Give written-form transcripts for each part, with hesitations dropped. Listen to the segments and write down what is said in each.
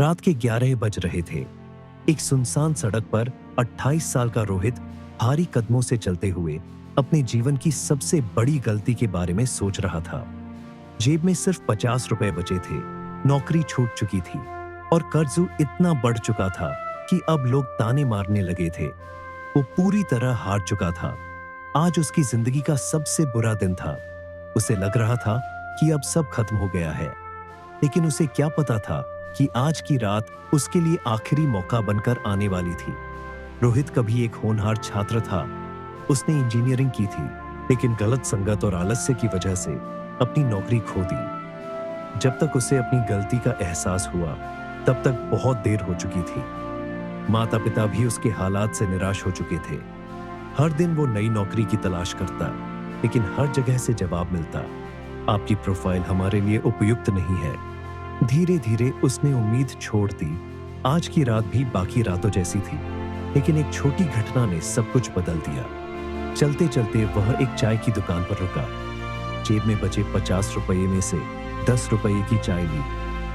रात के 11 बज रहे थे। एक सुनसान सड़क पर 28 साल का रोहित भारी कदमों से चलते हुए अपने जीवन की सबसे बड़ी गलती के बारे में सोच रहा था। जेब में सिर्फ 50 रुपए बचे थे, नौकरी छूट चुकी थी और कर्ज इतना बढ़ चुका था कि अब लोग ताने मारने लगे थे। वो पूरी तरह हार चुका था। आज उसकी जिंदगी का सबसे बुरा दिन था। उसे लग रहा था कि अब सब खत्म हो गया है, लेकिन उसे क्या पता था कि आज की रात उसके लिए आखिरी मौका बनकर आने वाली थी। रोहित कभी एक होनहार छात्र था। उसने इंजीनियरिंग की थी, लेकिन गलत संगत और आलस्य की वजह से अपनी नौकरी खो दी। जब तक उसे अपनी गलती का एहसास हुआ, तब तक बहुत देर हो चुकी थी। माता पिता भी उसके हालात से निराश हो चुके थे। हर दिन वो नई नौकरी की तलाश करता, लेकिन हर जगह से जवाब मिलता, आपकी प्रोफाइल हमारे लिए उपयुक्त नहीं है। धीरे धीरे उसने उम्मीद छोड़ दी। आज की रात भी बाकी रातों जैसी थी, लेकिन एक छोटी घटना ने सब कुछ बदल दिया। चलते चलते वह एक चाय की दुकान पर रुका। जेब में बचे 50 रुपये में से 10 रुपये की चाय ली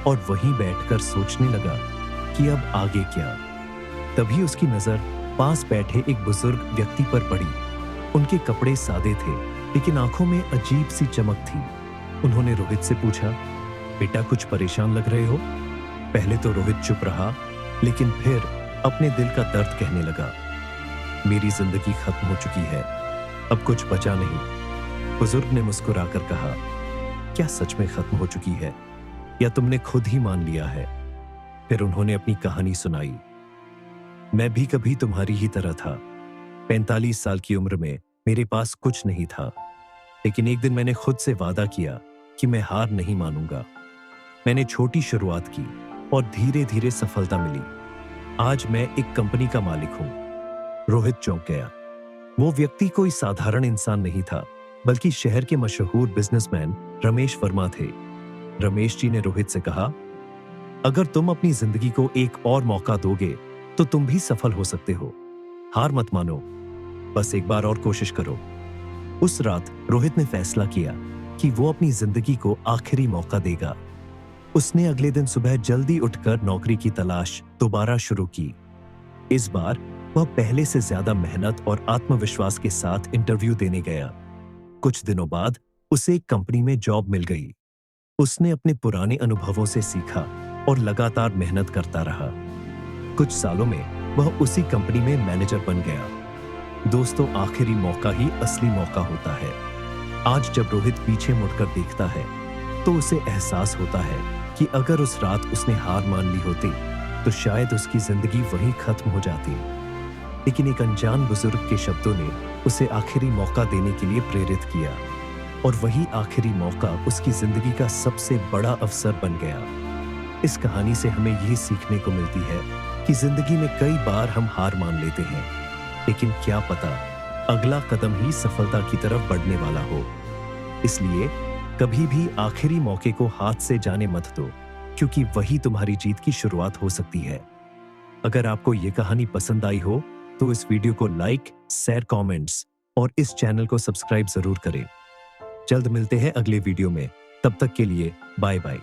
और वहीं बैठकर सोचने लगा कि अब आगे क्या। तभी उसकी नजर पास बैठे एक बुजुर्ग व्यक्ति पर पड़ी। उनके कपड़े सादे थे, लेकिन आंखों में अजीब सी चमक थी। उन्होंने रोहित से पूछा, बेटा कुछ परेशान लग रहे हो? पहले तो रोहित चुप रहा, लेकिन फिर अपने दिल का दर्द कहने लगा, मेरी जिंदगी खत्म हो चुकी है, अब कुछ बचा नहीं। बुजुर्ग ने मुस्कुराकर कहा, क्या सच में खत्म हो चुकी है या तुमने खुद ही मान लिया है? फिर उन्होंने अपनी कहानी सुनाई। मैं भी कभी तुम्हारी ही तरह था। 45 साल की उम्र में मेरे पास कुछ नहीं था, लेकिन एक दिन मैंने खुद से वादा किया कि मैं हार नहीं मानूंगा। मैंने छोटी शुरुआत की और धीरे धीरे सफलता मिली। आज मैं एक कंपनी का मालिक हूं। रोहित चौंक गया। वो व्यक्ति कोई साधारण इंसान नहीं था, बल्कि शहर के मशहूर बिजनेसमैन रमेश वर्मा थे। रमेश जी ने रोहित से कहा, अगर तुम अपनी जिंदगी को एक और मौका दोगे तो तुम भी सफल हो सकते हो। हार मत मानो, बस एक बार और कोशिश करो। उस रात रोहित ने फैसला किया कि वो अपनी जिंदगी को आखिरी मौका देगा। उसने अगले दिन सुबह जल्दी उठकर नौकरी की तलाश दोबारा शुरू की। इस बार वह पहले से ज्यादा मेहनत और आत्मविश्वास के साथ इंटरव्यू देने गया। कुछ दिनों बाद उसे एक कंपनी में जॉब मिल गई। उसने अपने पुराने अनुभवों से सीखा और लगातार मेहनत करता रहा। कुछ सालों में वह उसी कंपनी में मैनेजर बन गया। दोस्तों, आखिरी मौका ही असली मौका होता है। आज जब रोहित पीछे मुड़कर देखता है, तो उसे एहसास होता है कि अगर उस रात उसने हार मान ली होती, तो शायद उसकी जिंदगी वहीं खत्म हो जाती। लेकिन एक अनजान बुजुर्ग के शब्दों ने उसे आखिरी मौका देने के लिए प्रेरित किया, और वही आखिरी मौका उसकी जिंदगी का सबसे बड़ा अवसर बन गया। इस कहानी से हमें यही सीखने को मिलती है कि जिंदगी में कई बार हम हार मान लेते हैं, लेकिन क्या पता अगला कदम ही सफलता की तरफ बढ़ने वाला हो। इसलिए कभी भी आखिरी मौके को हाथ से जाने मत दो, क्योंकि वही तुम्हारी जीत की शुरुआत हो सकती है। अगर आपको ये कहानी पसंद आई हो तो इस वीडियो को लाइक, शेयर, कमेंट्स और इस चैनल को सब्सक्राइब जरूर करें। जल्द मिलते हैं अगले वीडियो में। तब तक के लिए बाय बाय।